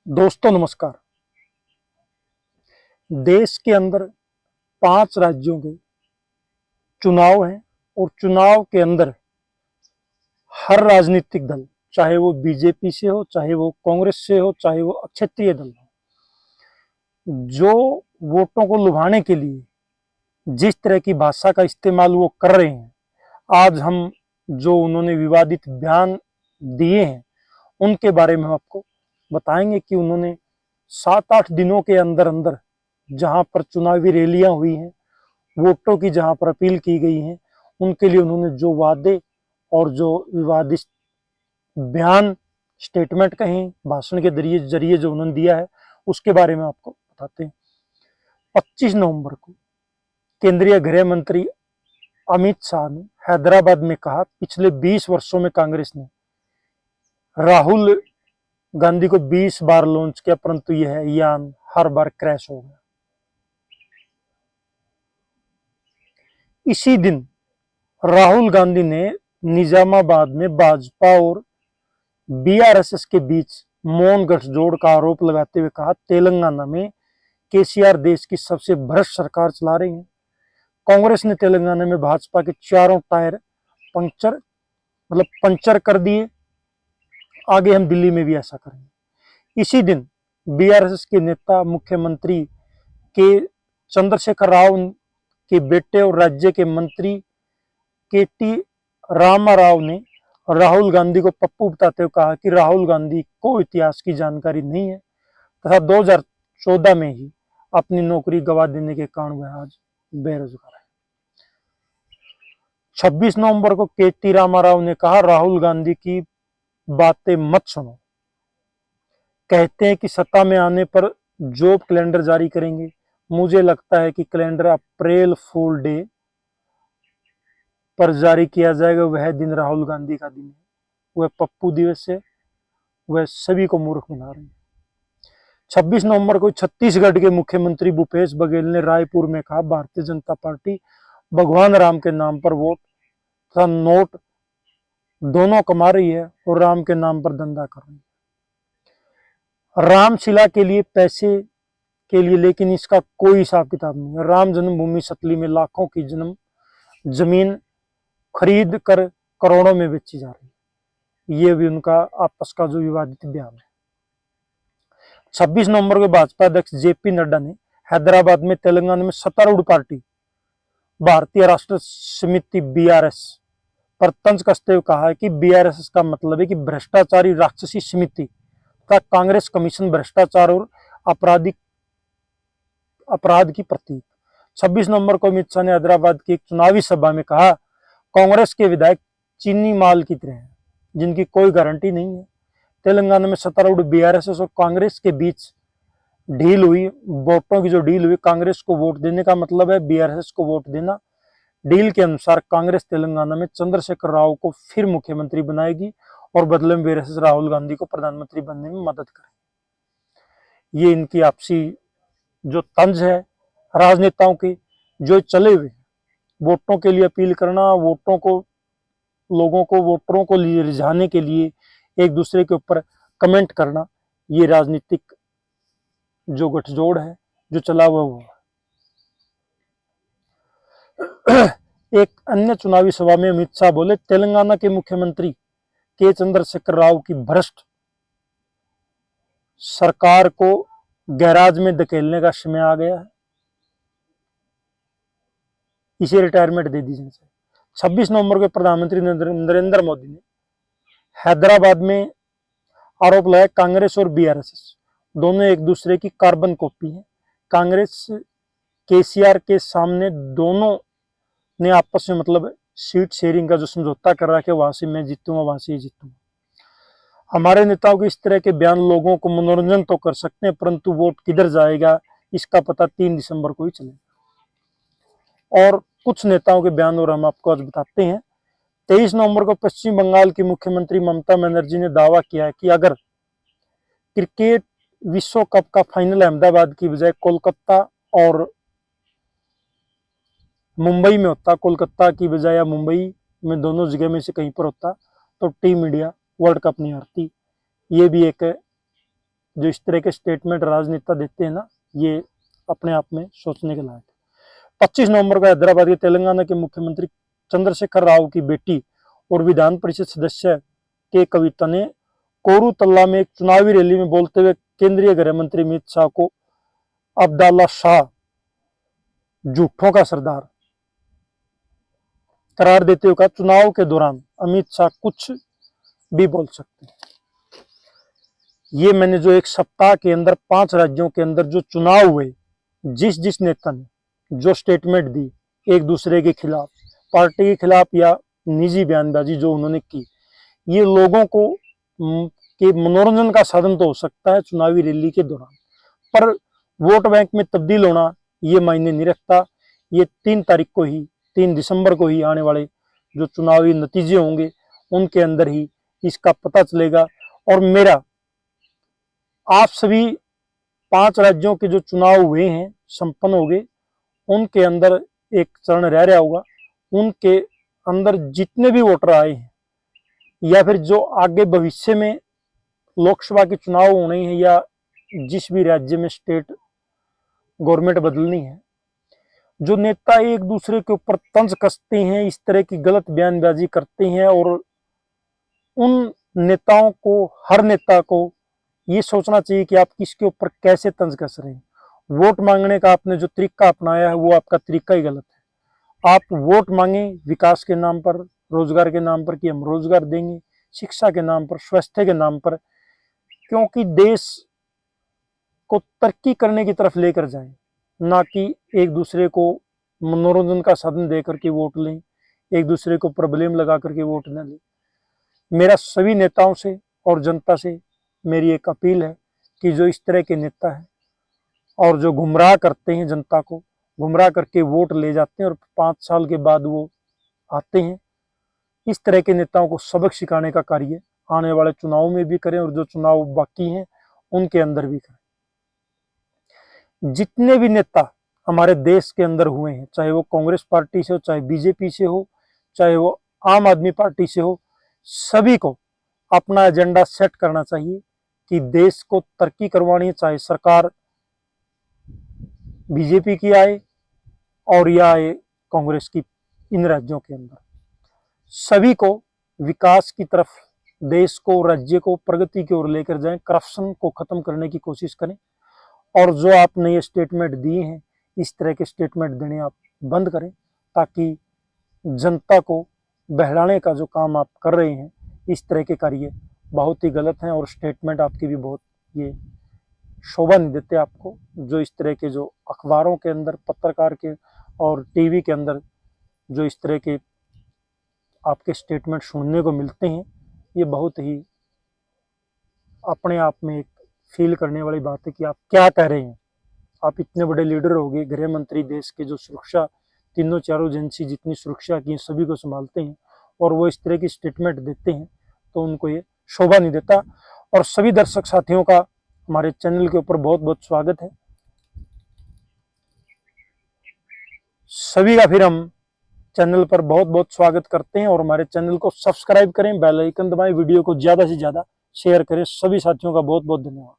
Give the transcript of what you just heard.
दोस्तों नमस्कार। देश के अंदर 5 राज्यों के चुनाव हैं और चुनाव के अंदर हर राजनीतिक दल, चाहे वो बीजेपी से हो, चाहे वो कांग्रेस से हो, चाहे वो क्षेत्रीय दल हो, जो वोटों को लुभाने के लिए जिस तरह की भाषा का इस्तेमाल वो कर रहे हैं, आज हम जो उन्होंने विवादित बयान दिए हैं उनके बारे में हम आपको बताएंगे कि उन्होंने 7-8 दिनों के अंदर अंदर जहां पर चुनावी रैलियां हुई हैं, वोटों की जहां पर अपील की गई है, उनके लिए उन्होंने जो वादे और जो विवादित बयान, स्टेटमेंट कहें, भाषण के जरिए जो उन्होंने दिया है, उसके बारे में आपको बताते हैं। 25 नवंबर को केंद्रीय गृह मंत्री अमित शाह ने हैदराबाद में कहा, पिछले 20 वर्षों में कांग्रेस ने राहुल गांधी को 20 बार लॉन्च किया, परंतु यह यान हर बार क्रैश हो गया। इसी दिन राहुल गांधी ने निजामाबाद में भाजपा और बीआरएसएस के बीच मौन गठजोड़ का आरोप लगाते हुए कहा, तेलंगाना में केसीआर देश की सबसे भ्रष्ट सरकार चला रही है। कांग्रेस ने तेलंगाना में भाजपा के चारों टायर पंचर कर दिए, आगे हम दिल्ली में भी ऐसा करेंगे। इसी दिन बीआरएसएस के नेता मुख्यमंत्री के चंद्रशेखर राव के बेटे और राज्य के मंत्री के टी रामा राव ने राहुल गांधी को पप्पू बताते हुए कहा कि राहुल गांधी को इतिहास की जानकारी नहीं है तथा 2014 में ही अपनी नौकरी गंवा देने के कारण वह आज बेरोजगार है। 26 नवंबर को के टी रामा राव ने कहा, राहुल गांधी की बातें मत सुनो, कहते हैं कि सत्ता में आने पर जॉब कैलेंडर जारी करेंगे। मुझे लगता है कि कैलेंडर अप्रैल फूल डे पर जारी किया जाएगा, वह दिन राहुल गांधी का दिन है, वह पप्पू दिवस है, वह सभी को मूर्ख बना रहे हैं। 26 नवंबर को छत्तीसगढ़ के मुख्यमंत्री भूपेश बघेल ने रायपुर में कहा, भारतीय जनता पार्टी भगवान राम के नाम पर वोट तथा नोट दोनों कमा रही है और राम के नाम पर धंधा कर रही है। रामशिला के लिए पैसे के लिए, लेकिन इसका कोई हिसाब किताब नहीं है। राम जन्मभूमि सतली में लाखों की जमीन खरीद कर करोड़ों में बेची जा रही है। ये भी उनका आपस का जो विवादित बयान है। 26 नवंबर को भाजपा अध्यक्ष जेपी नड्डा ने हैदराबाद में तेलंगाना में सत्तारूढ़ पार्टी भारतीय राष्ट्र समिति बीआरएस पर तंज कसते हुए कहा है कि बीआरएस का मतलब है कि भ्रष्टाचारी राक्षसी समिति तथा कांग्रेस कमीशन भ्रष्टाचार और अपराध की प्रतीक। 26 नवंबर को अमित शाह ने हैदराबाद की एक चुनावी सभा में कहा, कांग्रेस के विधायक चीनी माल की तरह हैं, जिनकी कोई गारंटी नहीं है। तेलंगाना में सत्तारूढ़ बीआरएस और कांग्रेस के बीच डील हुई, वोटों की जो डील हुई, कांग्रेस को वोट देने का मतलब है बीआरएस को वोट देना। डील के अनुसार कांग्रेस तेलंगाना में चंद्रशेखर राव को फिर मुख्यमंत्री बनाएगी और बदले में बीआरएस राहुल गांधी को प्रधानमंत्री बनने में मदद करेगी। ये इनकी आपसी जो तंज है राजनेताओं के, जो चले हुए वोटों के लिए अपील करना, लोगों को वोटरों को रिझाने के लिए एक दूसरे के ऊपर कमेंट करना, ये राजनीतिक जो गठजोड़ है जो चला हुआ एक अन्य चुनावी सभा में अमित शाह बोले, तेलंगाना के मुख्यमंत्री के चंद्रशेखर राव की भ्रष्ट सरकार को गैराज में धकेलने का समय आ गया है, इसे रिटायरमेंट दे दी जाए। 26 नवंबर को प्रधानमंत्री नरेंद्र मोदी ने हैदराबाद में आरोप लगाया, कांग्रेस और बीआरएस दोनों एक दूसरे की कार्बन कॉपी है। कांग्रेस केसीआर के सामने दोनों ने आपस में सीट शेयरिंग का जो समझौता कर रहा है, वहां से मैं जीतूंगा, वहां से ही जीतूंगा। हमारे नेताओं के इस तरह के बयान लोगों को मनोरंजन तो कर सकते हैं, परंतु वोट किधर जाएगा इसका पता 3 दिसंबर को ही चलेगा। और कुछ नेताओं के बयान और हम आपको आज बताते हैं। 23 नवंबर को पश्चिम बंगाल की मुख्यमंत्री ममता बनर्जी ने दावा किया है कि अगर क्रिकेट विश्व कप का फाइनल अहमदाबाद की बजाय कोलकाता और मुंबई में होता, कोलकाता की बजाय या मुंबई में, दोनों जगह में से कहीं पर होता, तो टीम इंडिया वर्ल्ड कप नहीं हारती। ये भी एक जो इस तरह के स्टेटमेंट राजनेता देते हैं ना, ये अपने आप में सोचने के लायक है। 25 नवंबर को हैदराबाद के तेलंगाना के मुख्यमंत्री चंद्रशेखर राव की बेटी और विधान परिषद सदस्य के कविता ने कोरुतल्ला में एक चुनावी रैली में बोलते हुए केंद्रीय गृह मंत्री अमित शाह को अब्दुल्ला शाह झूठों का सरदार करार देते हुए कहा, चुनाव के दौरान अमित शाह कुछ भी बोल सकते हैं। ये मैंने जो एक सप्ताह के अंदर 5 राज्यों के अंदर जो चुनाव हुए, जिस जिस नेता ने जो स्टेटमेंट दी एक दूसरे के खिलाफ, पार्टी के खिलाफ या निजी बयानबाजी जो उन्होंने की, ये लोगों को के मनोरंजन का साधन तो हो सकता है चुनावी रैली के दौरान, पर वोट बैंक में तब्दील होना ये मायने नहीं रखता। ये 3 तारीख को ही, 3 दिसंबर को ही आने वाले जो चुनावी नतीजे होंगे उनके अंदर ही इसका पता चलेगा। और मेरा आप सभी 5 राज्यों के जो चुनाव हुए हैं, संपन्न हो गए, उनके अंदर एक चरण रह रहा होगा, उनके अंदर जितने भी वोटर आए हैं या फिर जो आगे भविष्य में लोकसभा के चुनाव होने हैं या जिस भी राज्य में स्टेट गवर्नमेंट बदलनी है, जो नेता एक दूसरे के ऊपर तंज कसते हैं, इस तरह की गलत बयानबाजी करते हैं, और उन नेताओं को, हर नेता को ये सोचना चाहिए कि आप किसके ऊपर कैसे तंज कस रहे हैं। वोट मांगने का आपने जो तरीका अपनाया है वो आपका तरीका ही गलत है। आप वोट मांगे विकास के नाम पर, रोजगार के नाम पर कि हम रोजगार देंगे, शिक्षा के नाम पर, स्वास्थ्य के नाम पर, क्योंकि देश को तरक्की करने की तरफ लेकर जाएं, ना कि एक दूसरे को मनोरंजन का साधन दे करके वोट लें, एक दूसरे को प्रॉब्लम लगा करके वोट न लें। मेरा सभी नेताओं से और जनता से मेरी एक अपील है कि जो इस तरह के नेता हैं और जो गुमराह करते हैं, जनता को गुमराह करके वोट ले जाते हैं और 5 साल के बाद वो आते हैं, इस तरह के नेताओं को सबक सिखाने का कार्य आने वाले चुनाव में भी करें और जो चुनाव बाकी हैं उनके अंदर भी करें। जितने भी नेता हमारे देश के अंदर हुए हैं, चाहे वो कांग्रेस पार्टी से हो, चाहे बीजेपी से हो, चाहे वो आम आदमी पार्टी से हो, सभी को अपना एजेंडा सेट करना चाहिए कि देश को तरक्की करवानी है, चाहे सरकार बीजेपी की आए और या आए कांग्रेस की। इन राज्यों के अंदर सभी को विकास की तरफ, देश को, राज्य को प्रगति की ओर लेकर जाएं, करप्शन को खत्म करने की कोशिश करें। और जो आपने ये स्टेटमेंट दिए हैं, इस तरह के स्टेटमेंट देने आप बंद करें, ताकि जनता को बहलाने का जो काम आप कर रहे हैं, इस तरह के कार्य बहुत ही गलत हैं और स्टेटमेंट आपकी भी बहुत ये शोभा नहीं देते आपको। जो इस तरह के जो अखबारों के अंदर, पत्रकार के और टीवी के अंदर जो इस तरह के आपके स्टेटमेंट सुनने को मिलते हैं, ये बहुत ही अपने आप में एक फील करने वाली बात है कि आप क्या कह रहे हैं। आप इतने बड़े लीडर हो गए, गृह मंत्री, देश के जो सुरक्षा, तीनों चारों एजेंसी जितनी सुरक्षा की सभी को संभालते हैं, और वो इस तरह की स्टेटमेंट देते हैं, तो उनको ये शोभा नहीं देता। और सभी दर्शक साथियों का हमारे चैनल के ऊपर बहुत बहुत स्वागत है। सभी का फिर हम चैनल पर बहुत बहुत स्वागत करते हैं, और हमारे चैनल को सब्सक्राइब करें, बेल आइकन दबाएं, वीडियो को ज्यादा से ज्यादा शेयर करें। सभी साथियों का बहुत बहुत धन्यवाद।